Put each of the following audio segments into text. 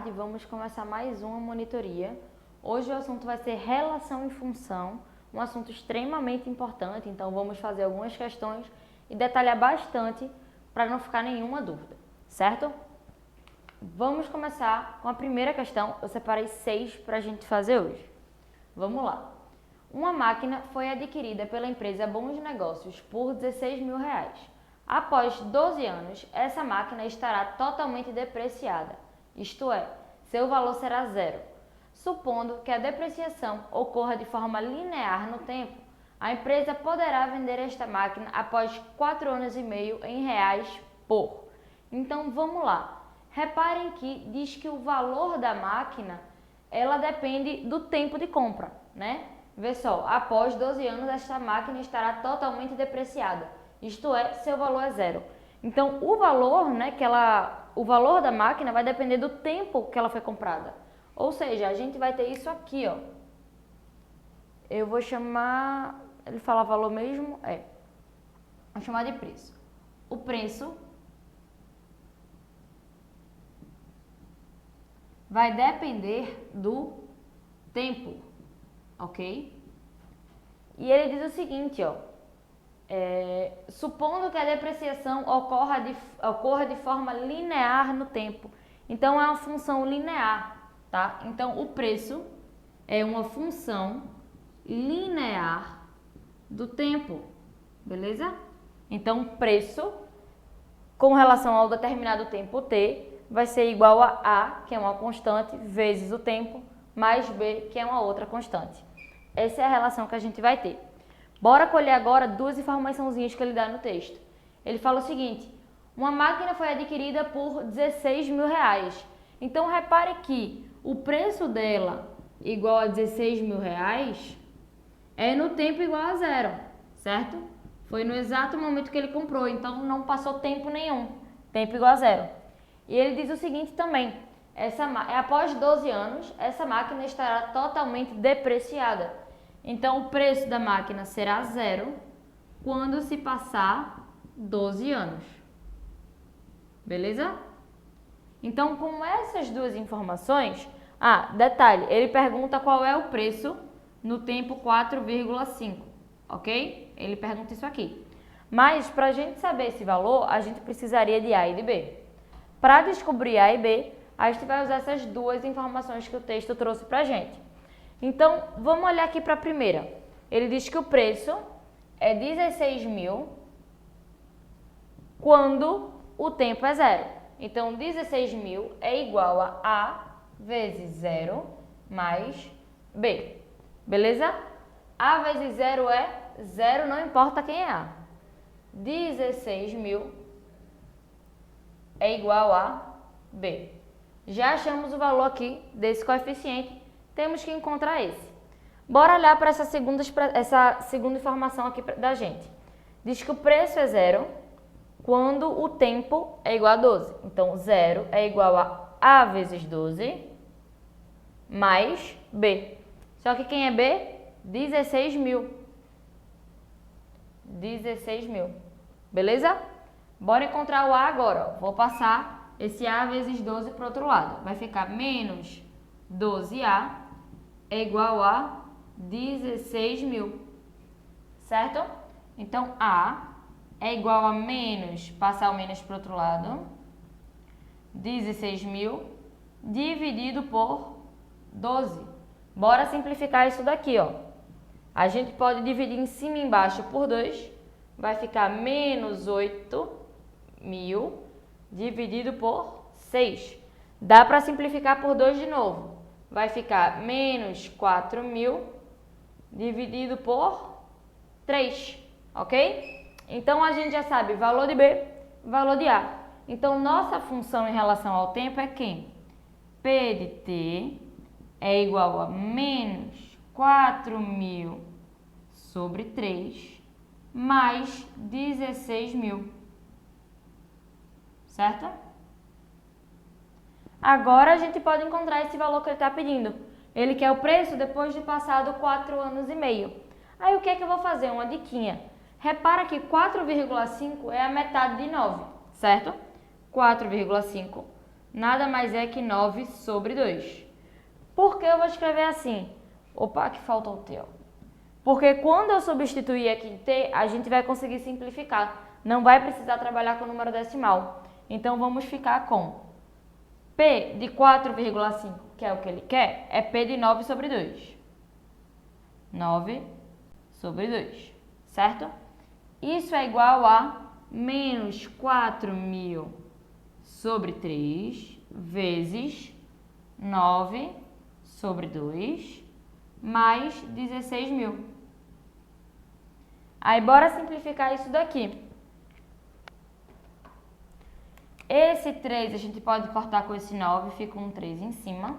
tarde, vamos começar mais uma monitoria. Hoje o assunto vai ser relação e função, um assunto extremamente importante, então vamos fazer algumas questões e detalhar bastante para não ficar nenhuma dúvida, certo? Vamos começar com a primeira questão, eu separei 6 para a gente fazer hoje. Vamos lá. Uma máquina foi adquirida pela empresa Bons Negócios por R$16.000. Após 12 anos, essa máquina estará totalmente depreciada, isto é, seu valor será zero. Supondo que a depreciação ocorra de forma linear no tempo, a empresa poderá vender esta máquina após 4 anos e meio em reais por. Então vamos lá. Reparem que diz que o valor da máquina, ela depende do tempo de compra, né? Vê só, após 12 anos esta máquina estará totalmente depreciada, isto é, seu valor é zero. Então o valor, né, o valor da máquina vai depender do tempo que ela foi comprada. Ou seja, a gente vai ter isso aqui, ó. Eu vou chamar, ele fala valor mesmo? Vou chamar de preço. O preço vai depender do tempo, ok? E ele diz o seguinte, ó. Supondo que a depreciação ocorra de forma linear no tempo. Então, é uma função linear, tá? Então, o preço é uma função linear do tempo, beleza? Então, preço com relação ao determinado tempo t vai ser igual a A, que é uma constante, vezes o tempo, mais B, que é uma outra constante. Essa é a relação que a gente vai ter. Bora colher agora duas informaçãozinhas que ele dá no texto. Ele fala o seguinte, uma máquina foi adquirida por R$16.000. Então, repare que o preço dela igual a R$16.000 é no tempo igual a zero, certo? Foi no exato momento que ele comprou, então não passou tempo nenhum, tempo igual a zero. E ele diz o seguinte também, após 12 anos, essa máquina estará totalmente depreciada. Então, o preço da máquina será zero quando se passar 12 anos. Beleza? Então, com essas duas informações... detalhe, ele pergunta qual é o preço no tempo 4,5, ok? Ele pergunta isso aqui. Mas, para a gente saber esse valor, a gente precisaria de A e de B. Para descobrir A e B, a gente vai usar essas duas informações que o texto trouxe para a gente. Então, vamos olhar aqui para a primeira. Ele diz que o preço é 16.000 quando o tempo é zero. Então, 16.000 é igual a A vezes 0 mais B. Beleza? A vezes 0 é 0, não importa quem é A. 16.000 é igual a B. Já achamos o valor aqui desse coeficiente, temos que encontrar esse. Bora olhar para essa segunda informação aqui da gente. Diz que o preço é zero quando o tempo é igual a 12. Então, 0 é igual a A vezes 12 mais B. Só que quem é B? 16.000. 16.000. Beleza? Bora encontrar o A agora. Ó. Vou passar esse A vezes 12 para o outro lado. Vai ficar menos 12A é igual a 16.000. Certo? Então, A é igual a menos, passar o menos para o outro lado, 16.000 dividido por 12. Bora simplificar isso daqui, ó. A gente pode dividir em cima e embaixo por 2. Vai ficar menos 8.000 dividido por 6. Dá para simplificar por 2 de novo. Vai ficar menos 4.000 dividido por 3, ok? Então, a gente já sabe valor de B, valor de A. Então, nossa função em relação ao tempo é quem? P de T é igual a menos 4.000 sobre 3 mais 16.000. Certo? Agora a gente pode encontrar esse valor que ele está pedindo. Ele quer o preço depois de passado 4 anos e meio. Aí o que é que eu vou fazer? Uma diquinha. Repara que 4,5 é a metade de 9, certo? 4,5 nada mais é que 9 sobre 2. Por que eu vou escrever assim? Opa, que falta o T, ó. Porque quando eu substituir aqui em T, a gente vai conseguir simplificar. Não vai precisar trabalhar com o número decimal. Então, vamos ficar com P de 4,5, que é o que ele quer, é P de 9 sobre 2. 9 sobre 2, certo? Isso é igual a menos 4.000 sobre 3 vezes 9 sobre 2 mais 16.000. Aí, bora simplificar isso daqui. Esse 3 a gente pode cortar com esse 9, fica um 3 em cima.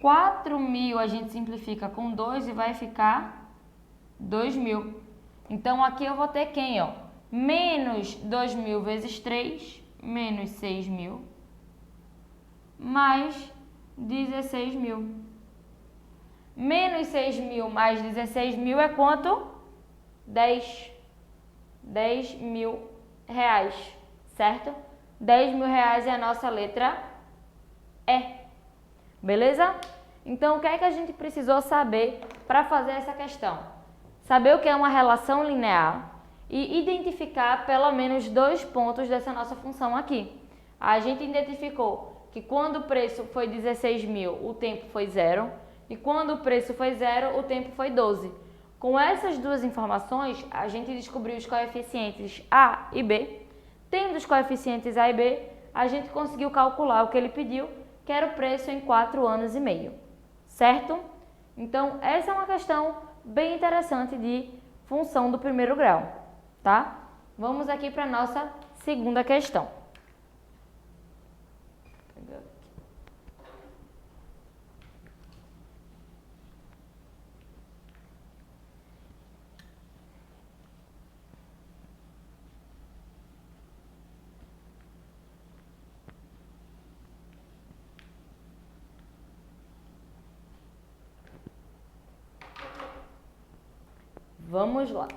4.000 a gente simplifica com 2 e vai ficar 2.000. Então, aqui eu vou ter quem, ó? Menos 2.000 vezes 3, menos 6.000, mais 16.000. Menos 6.000 mais 16.000 é quanto? 10.000 reais, certo? 10.000 reais é a nossa letra E. Beleza? Então, o que é que a gente precisou saber para fazer essa questão? Saber o que é uma relação linear e identificar pelo menos 2 pontos dessa nossa função aqui. A gente identificou que quando o preço foi 16.000, o tempo foi 0, e quando o preço foi 0, o tempo foi 12. Com essas duas informações, a gente descobriu os coeficientes A e B. Tendo os coeficientes A e B, a gente conseguiu calcular o que ele pediu, que era o preço em 4 anos e meio, certo? Então, essa é uma questão bem interessante de função do primeiro grau, tá? Vamos aqui para a nossa segunda questão. Vamos lá.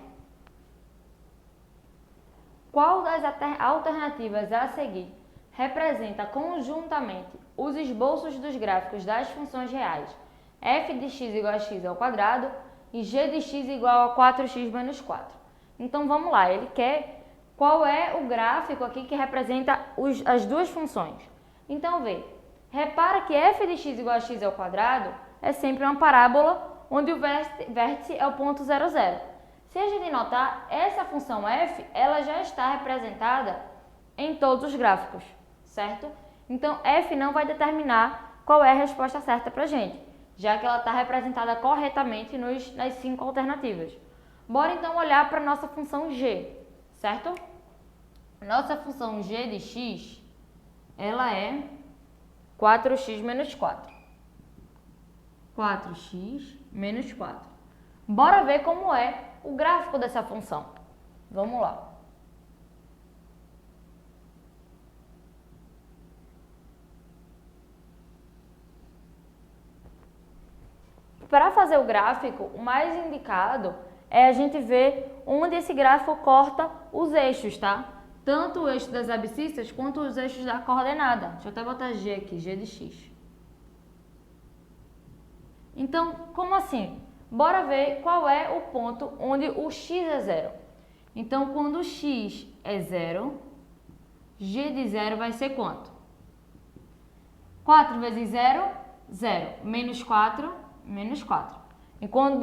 Qual das alternativas a seguir representa conjuntamente os esboços dos gráficos das funções reais f de x igual a x ao quadrado e g de x igual a 4x menos 4? Então, vamos lá. Ele quer qual é o gráfico aqui que representa as duas funções. Então, vê. Repara que f de x igual a x ao quadrado é sempre uma parábola onde o vértice é o ponto 0, 0. Se a gente notar, essa função f, ela já está representada em todos os gráficos, certo? Então, f não vai determinar qual é a resposta certa para a gente, já que ela está representada corretamente nas 5 alternativas. Bora então olhar para a nossa função g, certo? Nossa função g de x, ela é 4x menos 4. 4x menos 4. Bora ver como é o gráfico dessa função. Vamos lá. Para fazer o gráfico, o mais indicado é a gente ver onde esse gráfico corta os eixos, tá? Tanto o eixo das abscissas quanto os eixos da coordenada. Deixa eu até botar g aqui, g de x. Então, como assim? Bora ver qual é o ponto onde o x é 0. Então, quando o x é 0, g de 0 vai ser quanto? 4 vezes 0, 0. Menos 4, menos 4.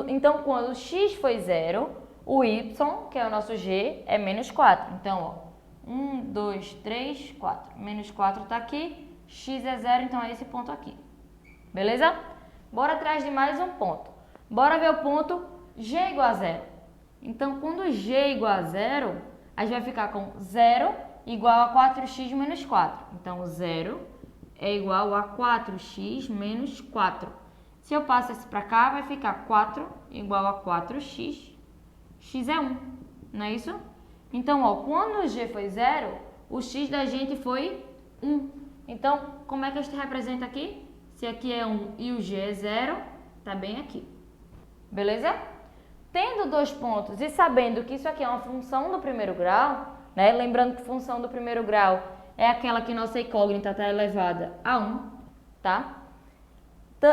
Então, quando o x foi 0, o y, que é o nosso g, é menos 4. Então, ó, 1, 2, 3, 4. Menos 4 está aqui, x é 0, então é esse ponto aqui. Beleza? Bora atrás de mais um ponto. Bora ver o ponto g igual a 0. Então, quando g é igual a 0, a gente vai ficar com 0 igual a 4x menos 4. Então, 0 é igual a 4x menos 4. Se eu passo esse para cá, vai ficar 4 igual a 4x. X é 1, não é isso? Então, ó, quando o g foi 0, o x da gente foi 1. Então, como é que a gente representa aqui? Se aqui é 1 e o g é 0, tá bem aqui. Beleza? Tendo 2 pontos e sabendo que isso aqui é uma função do primeiro grau, né? Lembrando que função do primeiro grau é aquela que nossa incógnita está elevada a 1, tá?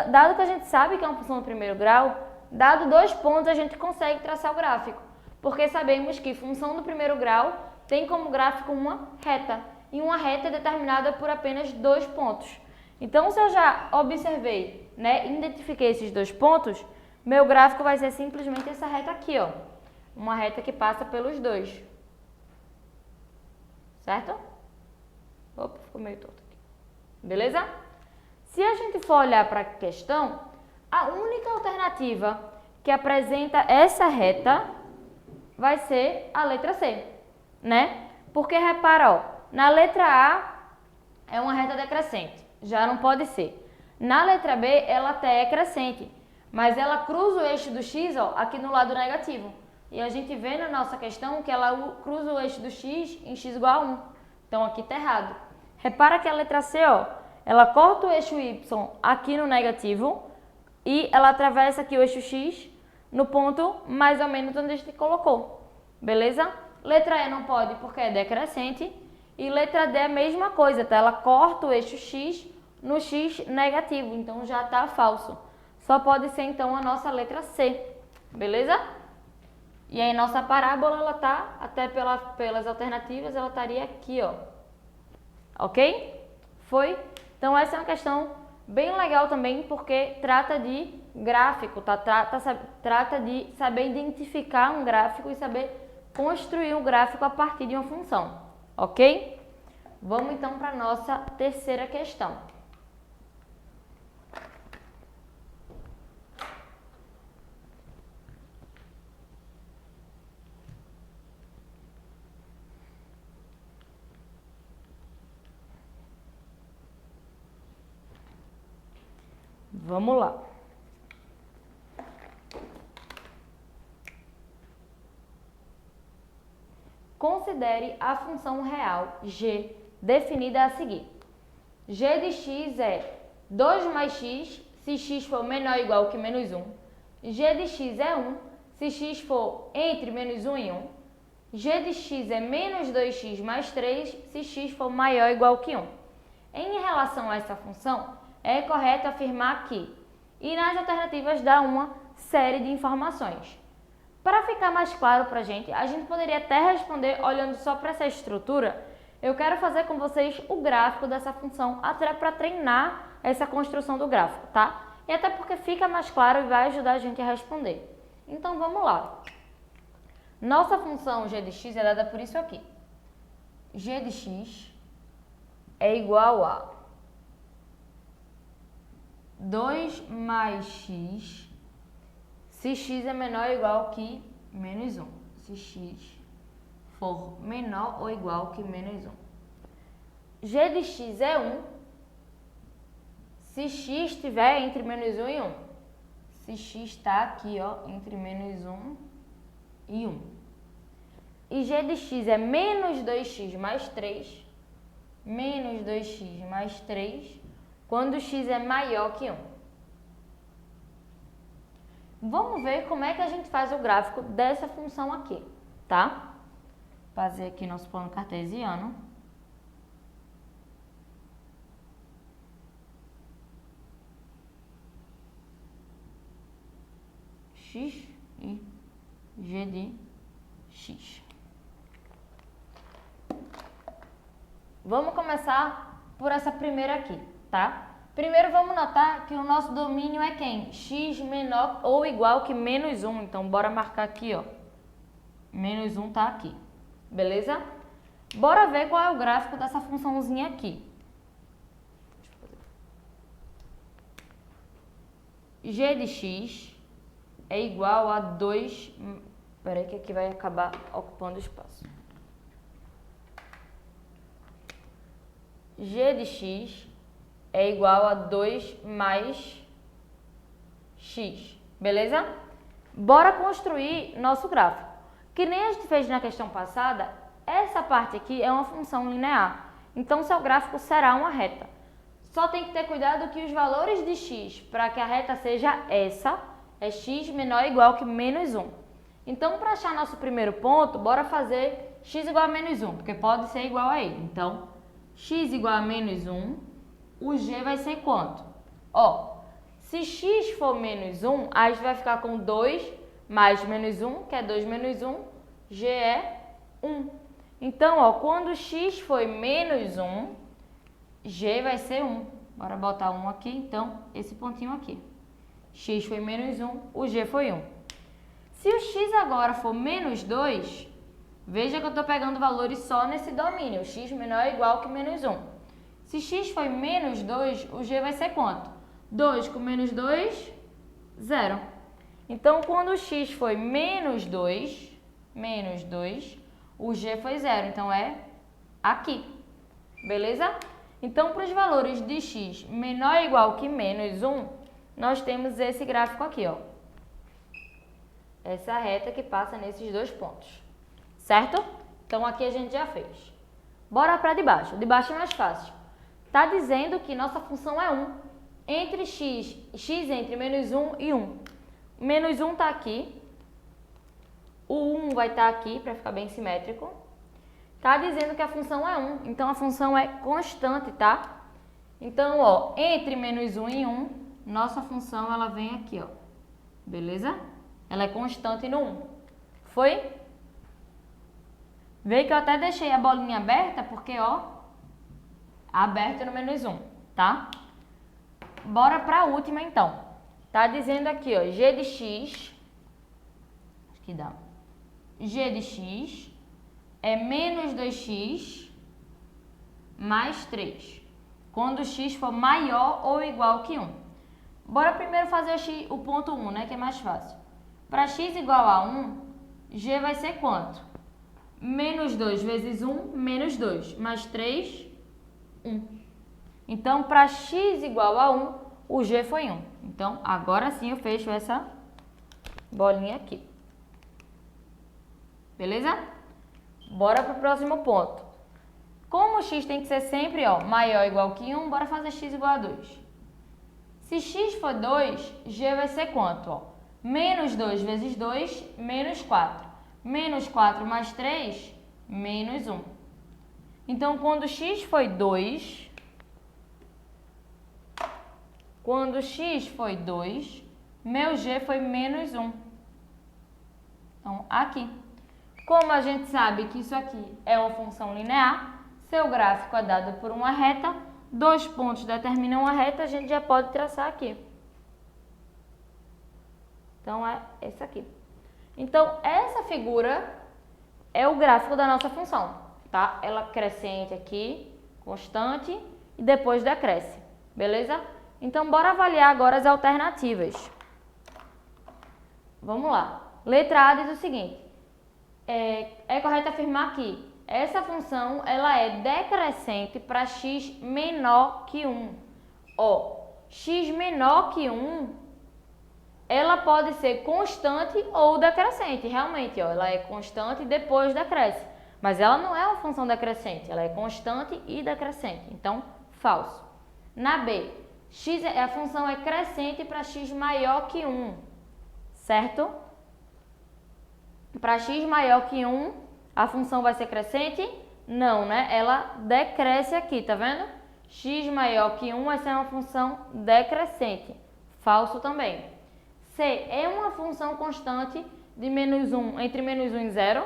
Dado que a gente sabe que é uma função do primeiro grau, dado 2 pontos a gente consegue traçar o gráfico, porque sabemos que função do primeiro grau tem como gráfico uma reta, e uma reta é determinada por apenas 2 pontos. Então, se eu já observei, né, identifiquei esses 2 pontos, meu gráfico vai ser simplesmente essa reta aqui, ó. Uma reta que passa pelos 2. Certo? Opa, ficou meio torto aqui. Beleza? Se a gente for olhar para a questão, a única alternativa que apresenta essa reta vai ser a letra C, né? Porque repara, ó, na letra A é uma reta decrescente, já não pode ser. Na letra B, ela até é crescente, mas ela cruza o eixo do x, ó, aqui no lado negativo. E a gente vê na nossa questão que ela cruza o eixo do x em x igual a 1. Então aqui está errado. Repara que a letra C, ó, ela corta o eixo y aqui no negativo e ela atravessa aqui o eixo x no ponto mais ou menos onde a gente colocou. Beleza? Letra E não pode porque é decrescente. E letra D é a mesma coisa, tá? Ela corta o eixo x no x negativo, então já está falso. Só pode ser então a nossa letra C. Beleza? E aí nossa parábola, ela tá, até pelas alternativas, ela estaria aqui, ó. Ok? Foi? Então essa é uma questão bem legal também, porque trata de gráfico, tá? Trata de saber identificar um gráfico e saber construir um gráfico a partir de uma função. Ok? Vamos então para a nossa terceira questão. Vamos lá. Considere a função real g definida a seguir. G de x é 2 mais x se x for menor ou igual que menos 1. G de x é 1 se x for entre menos 1 e 1. G de x é menos 2x mais 3 se x for maior ou igual que 1. Em relação a essa função, é correto afirmar que, e nas alternativas dá uma série de informações. Para ficar mais claro para a gente poderia até responder olhando só para essa estrutura. Eu quero fazer com vocês o gráfico dessa função, até para treinar essa construção do gráfico, tá? E até porque fica mais claro e vai ajudar a gente a responder. Então vamos lá. Nossa função g de x é dada por isso aqui. G de x é igual a 2 mais x se x é menor ou igual que menos 1. Se x for menor ou igual que menos 1. G de x é 1 se x estiver entre menos 1 e 1. Se x está aqui, ó, entre menos 1 e 1. E g de x é menos 2x mais 3. Menos 2x mais 3 quando x é maior que 1. Vamos ver como é que a gente faz o gráfico dessa função aqui, tá? Fazer aqui nosso plano cartesiano. X e g de x. Vamos começar por essa primeira aqui, tá? Primeiro vamos notar que o nosso domínio é quem? X menor ou igual que menos 1. Então, bora marcar aqui, ó. Menos 1 tá aqui. Beleza? Bora ver qual é o gráfico dessa funçãozinha aqui. G de x é igual a 2... Espera aí que aqui vai acabar ocupando espaço. G de x é igual a 2 mais x, beleza? Bora construir nosso gráfico. Que nem a gente fez na questão passada, essa parte aqui é uma função linear. Então, seu gráfico será uma reta. Só tem que ter cuidado que os valores de x, para que a reta seja essa, é x menor ou igual que menos 1. Então, para achar nosso primeiro ponto, bora fazer x igual a menos 1, porque pode ser igual a ele. Então, x igual a menos 1, o g vai ser quanto? Ó, se x for menos 1, a gente vai ficar com 2 mais menos 1, que é 2 menos 1, g é 1. Então, ó, quando x foi menos 1, g vai ser 1. Bora botar 1 aqui, então, esse pontinho aqui. X foi menos 1, o g foi 1. Se o x agora for menos 2, veja que eu estou pegando valores só nesse domínio, x menor ou igual que menos 1. Se x foi menos 2, o g vai ser quanto? 2 com menos 2, 0. Então, quando o x foi menos 2, o g foi 0. Então, é aqui. Beleza? Então, para os valores de x menor ou igual que menos 1, nós temos esse gráfico aqui, ó. Essa reta que passa nesses dois pontos. Certo? Então, aqui a gente já fez. Bora para de baixo. De baixo é mais fácil. Está dizendo que nossa função é 1. Entre x entre menos 1 e 1. Menos 1 está aqui. O 1 vai estar aqui, para ficar bem simétrico. Está dizendo que a função é 1. Então, a função é constante, tá? Então, ó, entre menos 1 e 1, nossa função ela vem aqui, ó. Beleza? Ela é constante no 1. Foi? Vê que eu até deixei a bolinha aberta, porque, ó, aberta no menos 1, tá? Bora para a última, então. Tá dizendo aqui, ó, g de x, acho que dá, g de x é menos 2x mais 3, quando x for maior ou igual que 1. Bora primeiro fazer o ponto 1, né, que é mais fácil. Para x igual a 1, g vai ser quanto? Menos 2 vezes 1, menos 2, mais 3, 1. Então, para x igual a 1, o g foi 1. Então, agora sim eu fecho essa bolinha aqui. Beleza? Bora para o próximo ponto. Como o x tem que ser sempre, ó, maior ou igual que 1, bora fazer x igual a 2. Se x for 2, g vai ser quanto? Ó? Menos 2 vezes 2, menos 4. Menos 4 mais 3, menos 1. Então, quando x foi 2, meu g foi menos 1. Então, aqui. Como a gente sabe que isso aqui é uma função linear, seu gráfico é dado por uma reta, 2 pontos determinam uma reta, a gente já pode traçar aqui. Então, é esse aqui. Então, essa figura é o gráfico da nossa função, tá? Ela crescente aqui, constante, e depois decresce, beleza? Então, bora avaliar agora as alternativas. Vamos lá. Letra A diz o seguinte, é correto afirmar que essa função ela é decrescente para x menor que 1. Ó, x menor que 1, ela pode ser constante ou decrescente. Realmente, ó, ela é constante e depois decresce. Mas ela não é uma função decrescente, ela é constante e decrescente. Então, falso. Na B, a função é crescente para x maior que 1. Certo? Para x maior que 1, a função vai ser crescente? Não, né? Ela decresce aqui, tá vendo? X maior que 1 vai ser uma função decrescente. Falso também. C é uma função constante de menos 1 entre menos 1 e 0.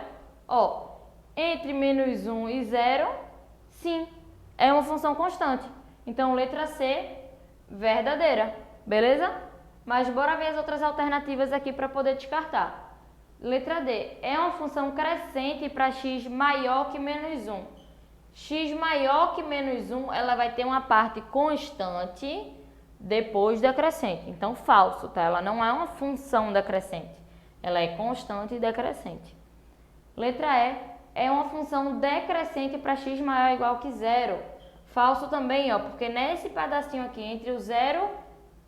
Ó, entre menos 1 e 0, sim, é uma função constante. Então, letra C, verdadeira. Beleza? Mas bora ver as outras alternativas aqui para poder descartar. Letra D, é uma função crescente para x maior que menos 1. X maior que menos 1, ela vai ter uma parte constante depois decrescente. Então, falso, tá? Ela não é uma função decrescente. Ela é constante e decrescente. Letra E, é uma função decrescente para x maior ou igual que 0. Falso também, ó, porque nesse pedacinho aqui, entre o 0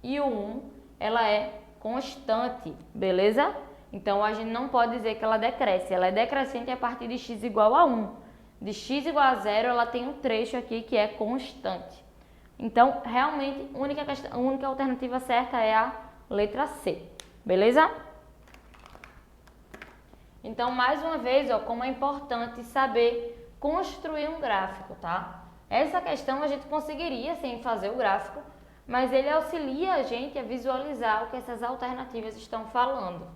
e o 1, ela é constante, beleza? Então, a gente não pode dizer que ela decresce. Ela é decrescente a partir de x igual a 1. De x igual a 0, ela tem um trecho aqui que é constante. Então, realmente, a única alternativa certa é a letra C. Beleza? Então, mais uma vez, ó, como é importante saber construir um gráfico, tá? Essa questão a gente conseguiria sem fazer o gráfico, mas ele auxilia a gente a visualizar o que essas alternativas estão falando.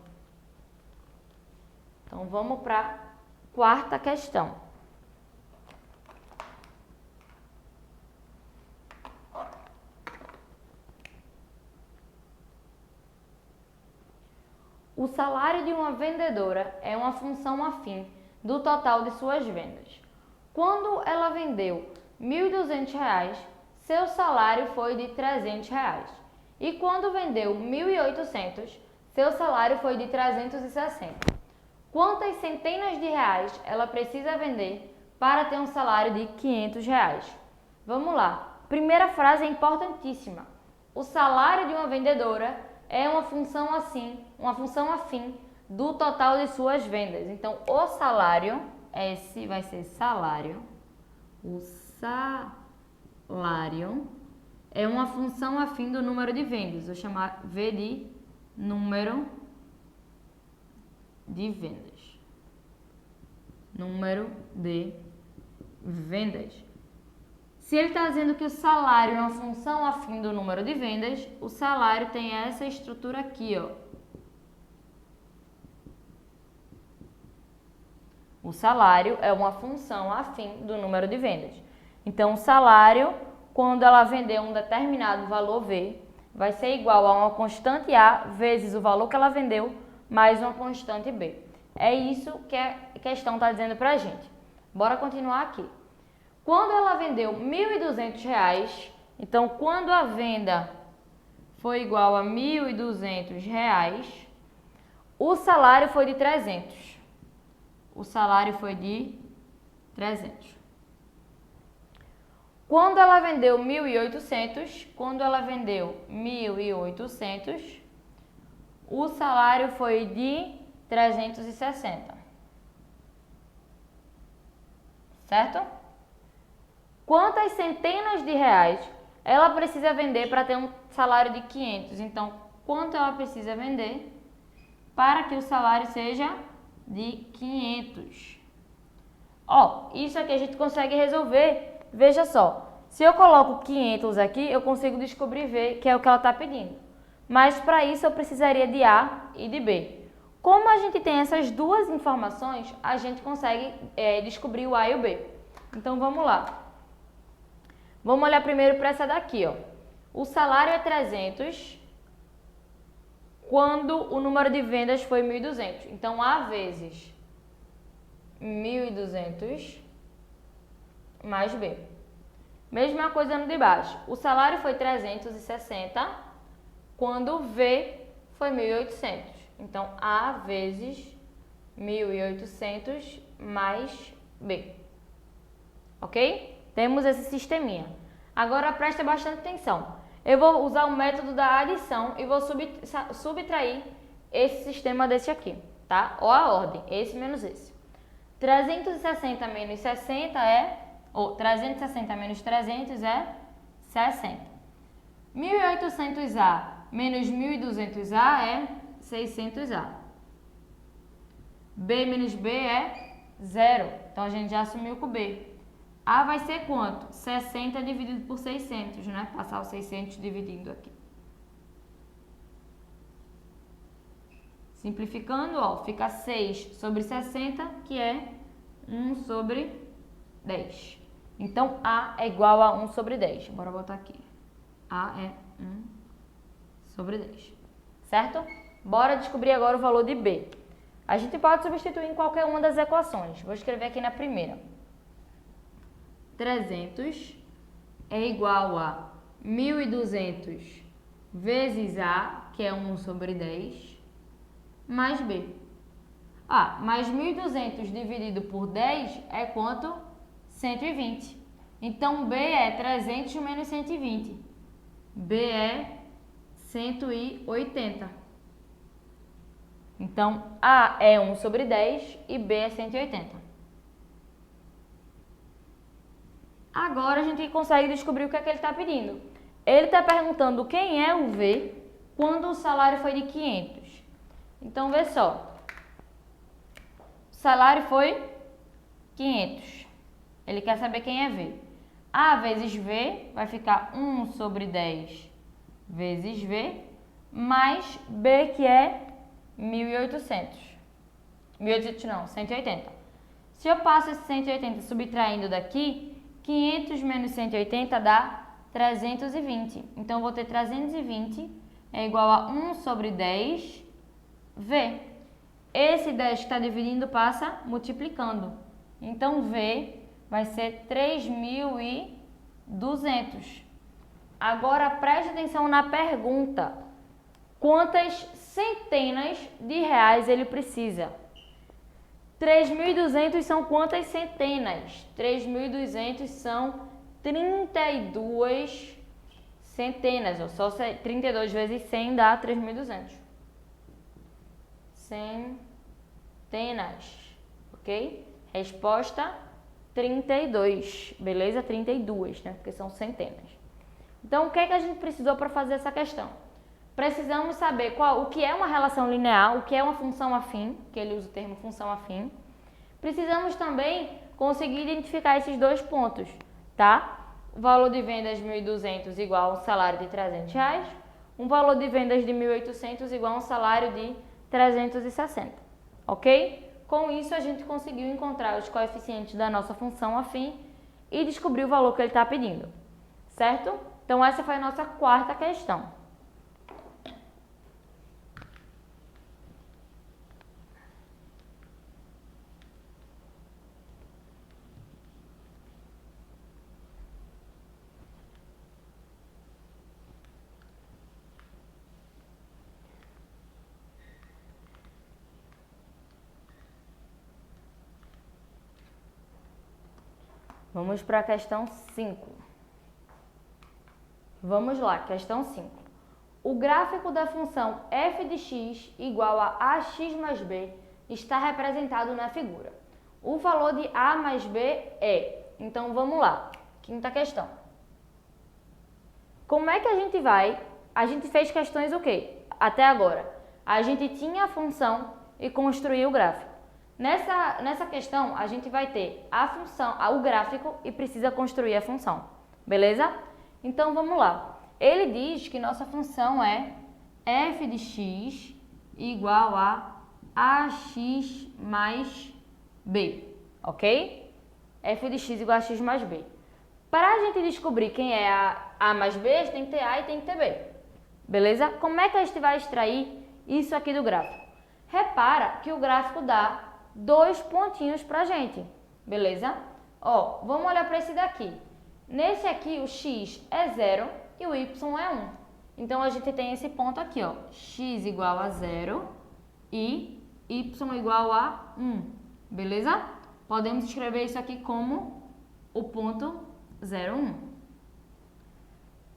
Então vamos para a quarta questão. O salário de uma vendedora é uma função afim do total de suas vendas. Quando ela vendeu R$ 1.200, seu salário foi de R$ 300. E quando vendeu R$ 1.800, seu salário foi de R$ 360. Quantas centenas de reais ela precisa vender para ter um salário de R$ 500? Vamos lá. Primeira frase é importantíssima. O salário de uma vendedora é uma função afim do total de suas vendas. Então, o salário, esse vai ser salário. O salário é uma função afim do número de vendas. Vou chamar V de número de vendas. Número de vendas. Se ele está dizendo que o salário é uma função afim do número de vendas, o salário tem essa estrutura aqui, ó. O salário é uma função afim do número de vendas. Então, o salário, quando ela vender um determinado valor V, vai ser igual a uma constante A vezes o valor que ela vendeu, mais uma constante B. É isso que a questão está dizendo para a gente. Bora continuar aqui. Quando ela vendeu R$ 1.200, então quando a venda foi igual a R$ 1.200, o salário foi de 300. O salário foi de 300. Quando ela vendeu 1.800, o salário foi de 360. Certo? Quantas centenas de reais ela precisa vender para ter um salário de 500? Então, quanto ela precisa vender para que o salário seja de 500? Ó, isso aqui a gente consegue resolver. Veja só, se eu coloco 500 aqui, eu consigo descobrir V, que é o que ela está pedindo. Mas para isso eu precisaria de A e de B. Como a gente tem essas duas informações, a gente consegue descobrir o A e o B. Então vamos lá. Vamos olhar primeiro para essa daqui, ó. O salário é 300 quando o número de vendas foi 1.200. Então, A vezes 1.200 mais B. Mesma coisa no de baixo. O salário foi 360 quando V foi 1.800. Então, A vezes 1.800 mais B. Ok? Temos esse sisteminha. Agora presta bastante atenção. Eu vou usar o método da adição e vou subtrair esse sistema desse aqui, tá? Ou a ordem, esse menos esse. 360 menos 60 360 menos 300 é 60. 1.800A menos 1.200A é 600A. B menos B é 0. Então, a gente já assumiu com B. A vai ser quanto? 60 dividido por 600, né? Passar o 600 dividindo aqui. Simplificando, ó, fica 6 sobre 60, que é 1 sobre 10. Então, A é igual a 1 sobre 10. Bora botar aqui. A é 1 sobre 10. Certo? Bora descobrir agora o valor de B. A gente pode substituir em qualquer uma das equações. Vou escrever aqui na primeira. 300 é igual a 1.200 vezes A, que é 1 sobre 10, mais B. Mas 1.200 dividido por 10 é quanto? 120. Então, B é 300 menos 120. B é 180. Então, A é 1 sobre 10 e B é 180. Agora a gente consegue descobrir o que é que ele está pedindo. Ele está perguntando quem é o V quando o salário foi de 500. Então, vê só. O salário foi 500. Ele quer saber quem é V. A vezes V vai ficar 1 sobre 10 vezes V, mais B, que é 1.800. 1.800 não, 180. Se eu passo esse 180 subtraindo daqui, 500 menos 180 dá 320. Então, eu vou ter 320 é igual a 1 sobre 10 V. Esse 10 que está dividindo passa multiplicando. Então, V vai ser 3.200. Agora, preste atenção na pergunta. Quantas centenas de reais ele precisa? 3.200 são quantas centenas? 3.200 são 32 centenas. Ou só 32 vezes 100 dá 3.200. Centenas. Ok? Resposta 32. Beleza? 32, né? Porque são centenas. Então, o que é que a gente precisou para fazer essa questão? Precisamos saber o que é uma relação linear, o que é uma função afim, que ele usa o termo função afim. Precisamos também conseguir identificar esses dois pontos, tá? O valor de vendas de 1.200 igual a um salário de R$300, um valor de vendas de 1.800 igual a um salário de 360, ok? Com isso, a gente conseguiu encontrar os coeficientes da nossa função afim e descobrir o valor que ele está pedindo, certo? Então, essa foi a nossa quarta questão. Vamos para a questão 5. Vamos lá, questão 5. O gráfico da função f de x igual a ax mais b está representado na figura. O valor de a mais b é... Então, vamos lá. Quinta questão. Como é que a gente vai... A gente fez questões o quê? Até agora. A gente tinha a função e construiu o gráfico. Nessa questão, a gente vai ter a função, o gráfico e precisa construir a função. Beleza? Então, vamos lá. Ele diz que nossa função é f de x igual a ax mais b, ok? F de x igual a x mais b. Para a gente descobrir quem é a mais b, a gente tem que ter a e tem que ter b. Beleza? Como é que a gente vai extrair isso aqui do gráfico? Repara que o gráfico dá 2 pontinhos pra gente, beleza? Ó, vamos olhar para esse daqui. Nesse aqui, o x é 0 e o y é 1. Então, a gente tem esse ponto aqui, ó. X igual a 0 e y igual a 1, beleza? Podemos escrever isso aqui como o ponto 0, 1.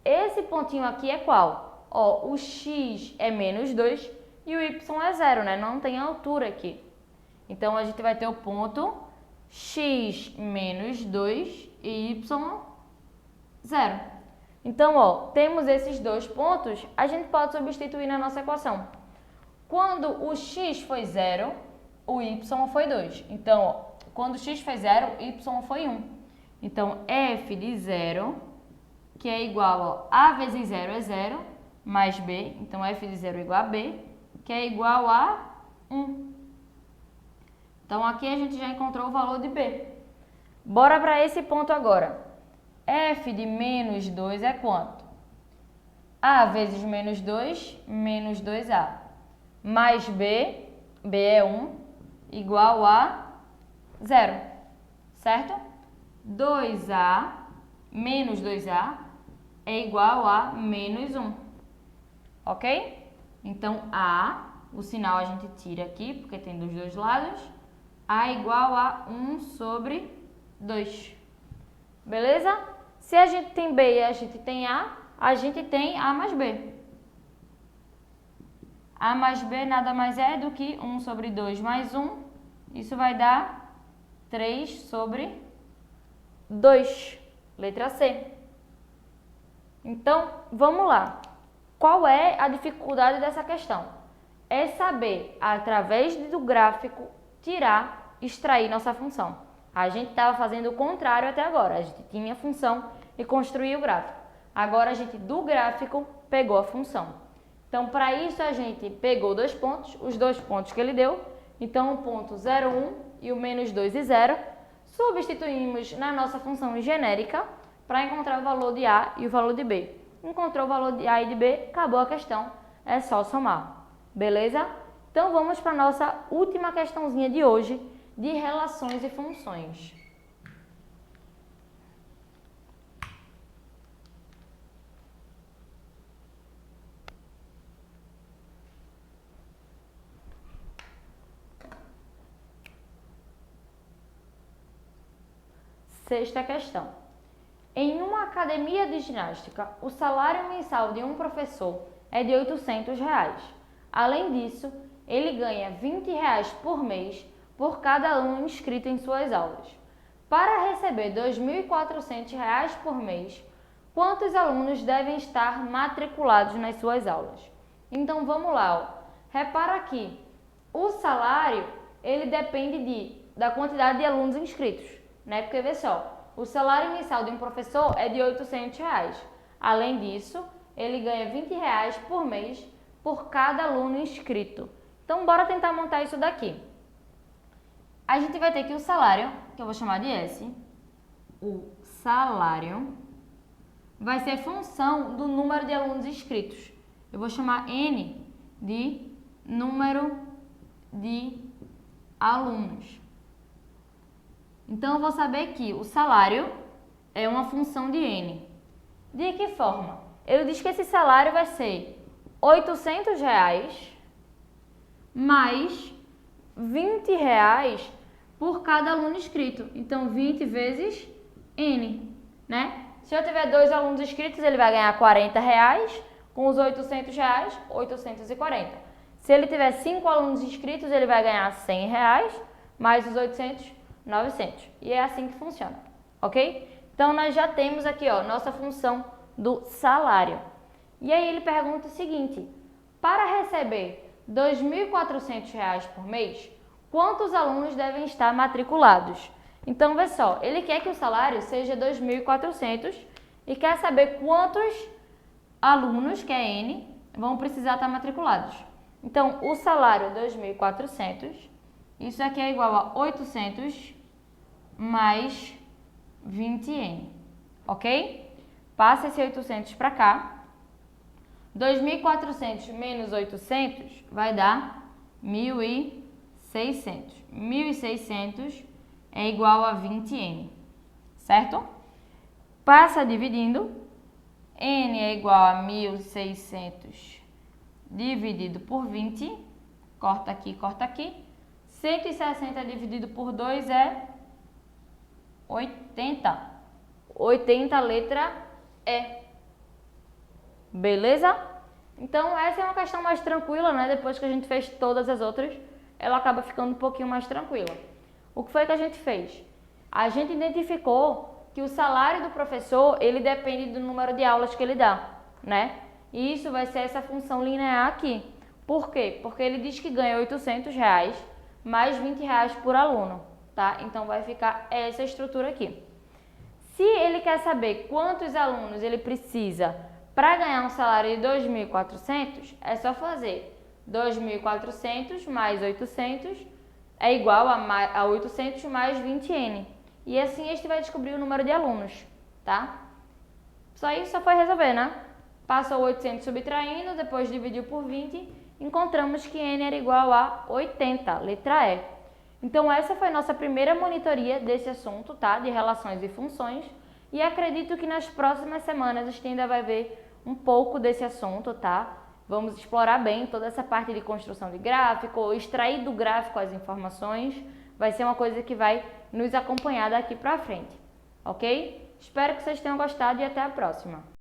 Esse pontinho aqui é qual? Ó, o x é menos 2 e o y é 0, né? Não tem altura aqui. Então, a gente vai ter o ponto x menos 2 e y 0. Então, ó, temos esses dois pontos, a gente pode substituir na nossa equação. Quando o x foi 0, o y foi 2. Então, ó, quando o x foi 0, o y foi 1. Então, f de 0, que é igual a vezes 0 é 0, mais b. Então, f de 0 é igual a b, que é igual a 1. Então, aqui a gente já encontrou o valor de b. Bora para esse ponto agora. F de menos 2 é quanto? A vezes menos 2, menos 2A. Mais B, B é 1, igual a 0. Certo? 2A menos 2A é igual a menos 1. Ok? Então, A, o sinal a gente tira aqui, porque tem dos dois lados. A igual a 1 sobre 2. Beleza? Se a gente tem B e a gente tem a gente tem A mais B. A mais B nada mais é do que 1 sobre 2 mais 1. Isso vai dar 3 sobre 2. Letra C. Então, vamos lá. Qual é a dificuldade dessa questão? É saber, através do gráfico, extrair nossa função. A gente estava fazendo o contrário até agora. A gente tinha a função e construía o gráfico. Agora a gente do gráfico pegou a função. Então, para isso a gente pegou dois pontos, os dois pontos que ele deu. Então, o ponto 0, 1 e o menos 2 e 0. Substituímos na nossa função genérica para encontrar o valor de A e o valor de B. Encontrou o valor de A e de B, acabou a questão. É só somar. Beleza? Então, vamos para a nossa última questãozinha de hoje, de relações e funções. Sexta questão. Em uma academia de ginástica, o salário mensal de um professor é de R$ 800. Além disso, ele ganha R$ 20 por mês por cada aluno inscrito em suas aulas. Para receber R$ 2.400 por mês, quantos alunos devem estar matriculados nas suas aulas? Então vamos lá, ó. Repara aqui, o salário ele depende da quantidade de alunos inscritos, né? Porque vê só, o salário mensal de um professor é de R$ 800. Além disso, ele ganha R$ 20 por mês por cada aluno inscrito. Então bora tentar montar isso daqui. A gente vai ter que o salário, que eu vou chamar de S, o salário vai ser função do número de alunos inscritos. Eu vou chamar N de número de alunos. Então, eu vou saber que o salário é uma função de N. De que forma? Ele diz que esse salário vai ser R$ 800 mais R$ 20 por cada aluno inscrito. Então, 20 vezes N, né? Se eu tiver 2 alunos inscritos, ele vai ganhar R$ 40. Com os R$ 800, 840. Se ele tiver 5 alunos inscritos, ele vai ganhar R$ 100, mais os 800, 900. E é assim que funciona, ok? Então, nós já temos aqui, ó, nossa função do salário. E aí ele pergunta o seguinte: para receber R$ 2.400 por mês, quantos alunos devem estar matriculados? Então, vê só, ele quer que o salário seja 2.400 e quer saber quantos alunos, que é N, vão precisar estar matriculados. Então, o salário 2.400, isso aqui é igual a 800 mais 20N, ok? Passa esse 800 para cá. 2.400 menos 800 vai dar 1.600. 1.600 é igual a 20N, certo? Passa dividindo. N é igual a 1.600 dividido por 20. Corta aqui, corta aqui. 160 dividido por 2 é 80. 80, letra E. Beleza? Então, essa é uma questão mais tranquila, né? Depois que a gente fez todas as outras, ela acaba ficando um pouquinho mais tranquila. O que foi que a gente fez? A gente identificou que o salário do professor, ele depende do número de aulas que ele dá, né? E isso vai ser essa função linear aqui. Por quê? Porque ele diz que ganha R$ 800 mais R$ 20 por aluno, tá? Então, vai ficar essa estrutura aqui. Se ele quer saber quantos alunos ele precisa para ganhar um salário de 2.400, é só fazer 2.400 mais 800 é igual a 800 mais 20N. E assim a gente vai descobrir o número de alunos, tá? Só isso só foi resolver, né? Passou 800 subtraindo, depois dividiu por 20, encontramos que N era igual a 80, letra E. Então essa foi a nossa primeira monitoria desse assunto, tá? De relações e funções. E acredito que nas próximas semanas a gente ainda vai ver um pouco desse assunto, tá? Vamos explorar bem toda essa parte de construção de gráfico, extrair do gráfico as informações. Vai ser uma coisa que vai nos acompanhar daqui pra frente, ok? Espero que vocês tenham gostado e até a próxima.